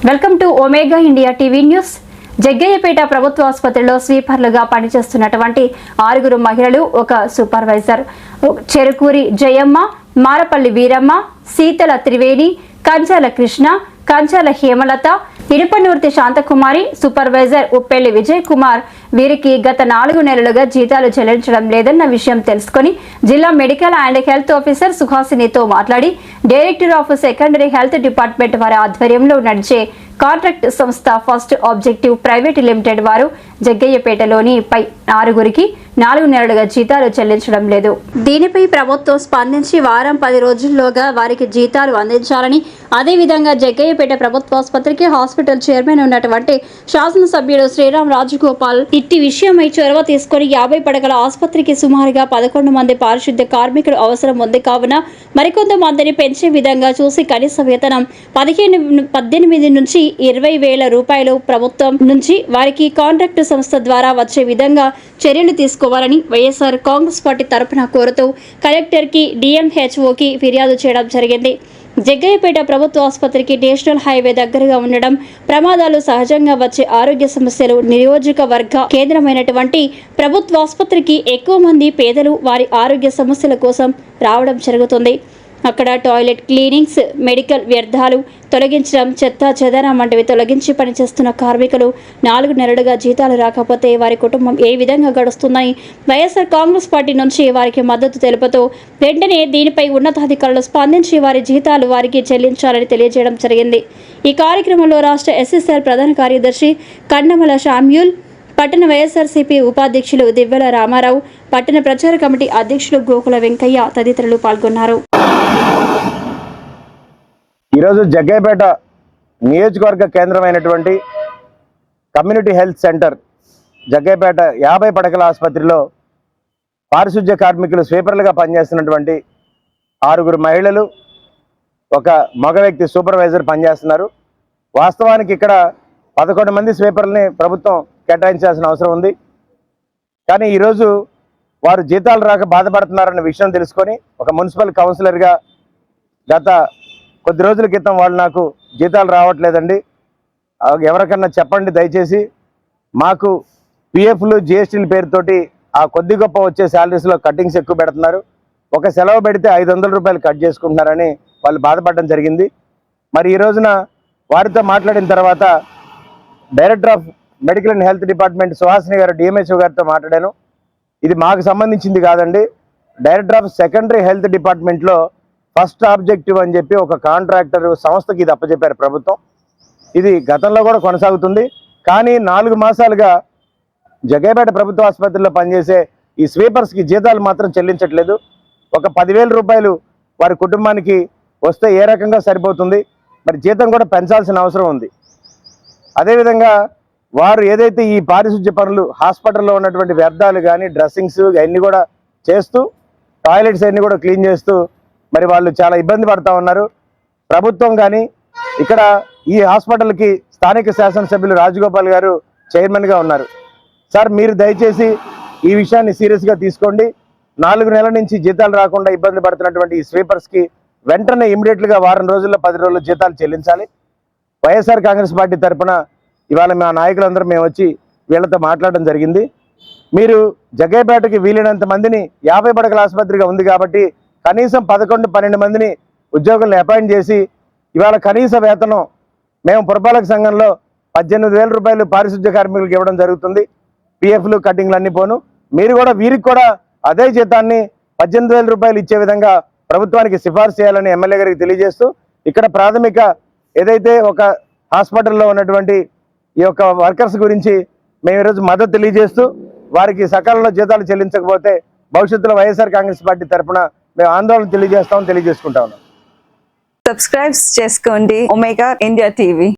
Welcome to omega India TV news. Jaggayyapeta ప్రభుత్వ ఆసుపత్రిలో స్వీపర్లుగా పనిచేస్తున్నటువంటి 6 మహిళలు, ఒక సూపర్వైజర్ చెరుకూరి జయమ్మ, మారపల్లి వీరమ్మ, శీతల త్రివేణి, కంచాల కృష్ణ, కంచాల హేమలత, ఇనుపనూర్తి శాంతకుమారి, సూపర్వైజర్ ఉప్పెల్లి విజయ్ కుమార్ వీరికి గత 4 నెలలుగా జీతాలు చెల్లించడం లేదన్న విషయం తెలుసుకుని జిల్లా మెడికల్ అండ్ హెల్త్ ఆఫీసర్ సుహాసినితో మాట్లాడి director of secondary health department వారి ఆధ్వర్యంలో నడిచే కాంట్రాక్ట్ సంస్థ ఫస్ట్ ఆబ్జెక్టివ్ ప్రైవేట్ లిమిటెడ్ వారు జగ్గయ్యపేటలోని 6 4 నెలలుగా జీతాలు చెల్లించడం లేదు. దీనిపై ప్రభుత్వం స్పందించి వారం 10 రోజుల్లోగా వారికి జీతాలు అందించాలని, అదేవిధంగా జగ్గయ్యపేట ప్రభుత్వాసుపత్రికి హాస్పిటల్ చైర్మన్ ఉన్నటువంటి శాసనసభ్యుడు శ్రీరామ్ రాజగోపాల్ ఇట్టి విషయమై చొరవ తీసుకుని 50 పడకల ఆసుపత్రికి సుమారుగా 11 మంది పారిశుద్ధ్య కార్మికులు అవసరం ఉంది కావున మరికొంతమందిని పెంచే విధంగా చూసి కనీస వేతనం 18 నుంచి 20,000 రూపాయలు ప్రభుత్వం నుంచి వారికి కాంట్రాక్టు సంస్థ ద్వారా వచ్చే విధంగా చర్యలు తీసుకోవాలని వైఎస్ఆర్ కాంగ్రెస్ పార్టీ తరఫున కోరుతూ కలెక్టర్కి, డిఎంహెచ్ఓకి ఫిర్యాదు చేయడం జరిగింది. జగ్గయ్యపేట ప్రభుత్వ ఆసుపత్రికి నేషనల్ హైవే దగ్గరగా ఉండడం, ప్రమాదాలు సహజంగా వచ్చే ఆరోగ్య సమస్యలు, నియోజకవర్గ కేంద్రమైనటువంటి ప్రభుత్వ ఆసుపత్రికి ఎక్కువ మంది పేదలు వారి ఆరోగ్య సమస్యల కోసం రావడం జరుగుతుంది. అక్కడ టాయిలెట్ క్లీనింగ్స్, మెడికల్ వ్యర్థాలు తొలగించడం, చెత్త చెదారం వంటివి తొలగించి పనిచేస్తున్న కార్మికులు 4 నెలలుగా జీతాలు రాకపోతే వారి కుటుంబం ఏ విధంగా గడుస్తుందని వైఎస్ఆర్ కాంగ్రెస్ పార్టీ నుంచి వారికి మద్దతు తెలుపుతూ వెంటనే దీనిపై ఉన్నతాధికారులు స్పందించి వారి జీతాలు వారికి చెల్లించాలని తెలియజేయడం జరిగింది. ఈ కార్యక్రమంలో రాష్ట్ర ఎస్ఎస్ఆర్ ప్రధాన కార్యదర్శి కన్నమల శామ్యూల్, పట్టణ వైఎస్ఆర్సీపీ ఉపాధ్యక్షులు దివ్వెల రామారావు, పట్టణ ప్రచార కమిటీ అధ్యక్షులు గోకుల వెంకయ్య తదితరులు పాల్గొన్నారు. ఈరోజు జగ్గయ్యపేట నియోజకవర్గ కేంద్రమైనటువంటి కమ్యూనిటీ హెల్త్ సెంటర్ జగ్గయ్యపేట 50 పడకల ఆసుపత్రిలో పారిశుధ్య కార్మికులు స్వీపర్లుగా పనిచేస్తున్నటువంటి 6 మహిళలు, ఒక మగ వ్యక్తి సూపర్వైజర్ పనిచేస్తున్నారు. వాస్తవానికి ఇక్కడ 11 మంది స్వీపర్లని ప్రభుత్వం కేటాయించాల్సిన అవసరం ఉంది. కానీ ఈరోజు వారు జీతాలు రాక బాధపడుతున్నారన్న విషయం తెలుసుకొని ఒక మున్సిపల్ కౌన్సిలర్గా గత కొద్ది రోజుల క్రితం వాళ్ళు నాకు జీతాలు రావట్లేదండి, ఎవరికన్నా చెప్పండి దయచేసి, మాకు పిఎఫ్లు జిఎస్టీల పేరుతోటి ఆ కొద్ది గొప్ప వచ్చే శాలరీస్లో కట్టింగ్స్ ఎక్కువ పెడుతున్నారు, ఒక సెలవు పెడితే 500 రూపాయలు కట్ చేసుకుంటున్నారని వాళ్ళు బాధపడడం జరిగింది. మరి ఈ రోజున వారితో మాట్లాడిన తర్వాత director of medical and health department Suhasini గారు, డిఎంహెచ్ఓ గారితో మాట్లాడాను. ఇది మాకు సంబంధించింది కాదండి, డైరెక్టర్ ఆఫ్ సెకండరీ హెల్త్ డిపార్ట్మెంట్లో ఫస్ట్ ఆబ్జెక్టివ్ అని చెప్పి ఒక కాంట్రాక్టర్ సంస్థకి ఇది అప్పచెప్పారు ప్రభుత్వం. ఇది గతంలో కూడా కొనసాగుతుంది. కానీ 4 మాసాలుగా జగ్గయ్యపేట ప్రభుత్వ ఆసుపత్రిలో పనిచేసే ఈ స్వీపర్స్కి జీతాలు మాత్రం చెల్లించట్లేదు. ఒక 10,000 రూపాయలు వారి కుటుంబానికి వస్తే ఏ రకంగా సరిపోతుంది, మరి జీతం కూడా పెంచాల్సిన అవసరం ఉంది. అదేవిధంగా వారు ఏదైతే ఈ పారిశుధ్య పనులు హాస్పిటల్లో ఉన్నటువంటి వ్యర్థాలు కానీ, డ్రెస్సింగ్స్ అవన్నీ కూడా చేస్తూ, టాయిలెట్స్ అన్నీ కూడా క్లీన్ చేస్తూ మరి వాళ్ళు చాలా ఇబ్బంది పడుతూ ఉన్నారు. ప్రభుత్వం కానీ ఇక్కడ ఈ హాస్పిటల్కి స్థానిక శాసనసభ్యులు రాజగోపాల్ గారు చైర్మన్గా ఉన్నారు. సార్, మీరు దయచేసి ఈ విషయాన్ని సీరియస్గా తీసుకోండి. 4 నెలల నుంచి జీతాలు రాకుండా ఇబ్బంది పడుతున్నటువంటి ఈ స్వీపర్స్కి వెంటనే ఇమీడియట్గా వారం రోజుల్లో 10 రోజుల్లో జీతాలు చెల్లించాలి. వైఎస్ఆర్ కాంగ్రెస్ పార్టీ తరఫున ఇవాళ మా నాయకులందరూ మేము వచ్చి వీళ్ళతో మాట్లాడడం జరిగింది. మీరు జగ్గయ్యపేటకి వీలైనంత మందిని 50 పడకల ఆసుపత్రిగా ఉంది కాబట్టి కనీసం 11-12 మందిని ఉద్యోగులను అపాయింట్ చేసి ఇవాళ కనీస వేతనం మేము పురపాలక సంఘంలో 18,000 రూపాయలు పారిశుధ్య కార్మికులకు ఇవ్వడం జరుగుతుంది. పిఎఫ్లు కటింగ్లు అన్ని పోను, మీరు కూడా వీరికి కూడా అదే జీతాన్ని 18,000 రూపాయలు ఇచ్చే విధంగా ప్రభుత్వానికి సిఫార్సు చేయాలని ఎమ్మెల్యే గారికి తెలియజేస్తూ, ఇక్కడ ప్రాథమిక ఏదైతే ఒక హాస్పిటల్లో ఉన్నటువంటి ఈ యొక్క వర్కర్స్ గురించి మేము ఈరోజు మద్దతు తెలియజేస్తూ, వారికి సకాలంలో జీతాలు చెల్లించకపోతే భవిష్యత్తులో వైఎస్ఆర్ కాంగ్రెస్ పార్టీ తరఫున మేము ఆందోళన తెలియజేసుకుంటా ఉన్నాం. సబ్స్క్రైబ్ చేసుకోండి ఒమేగా ఇండియా టీవీ.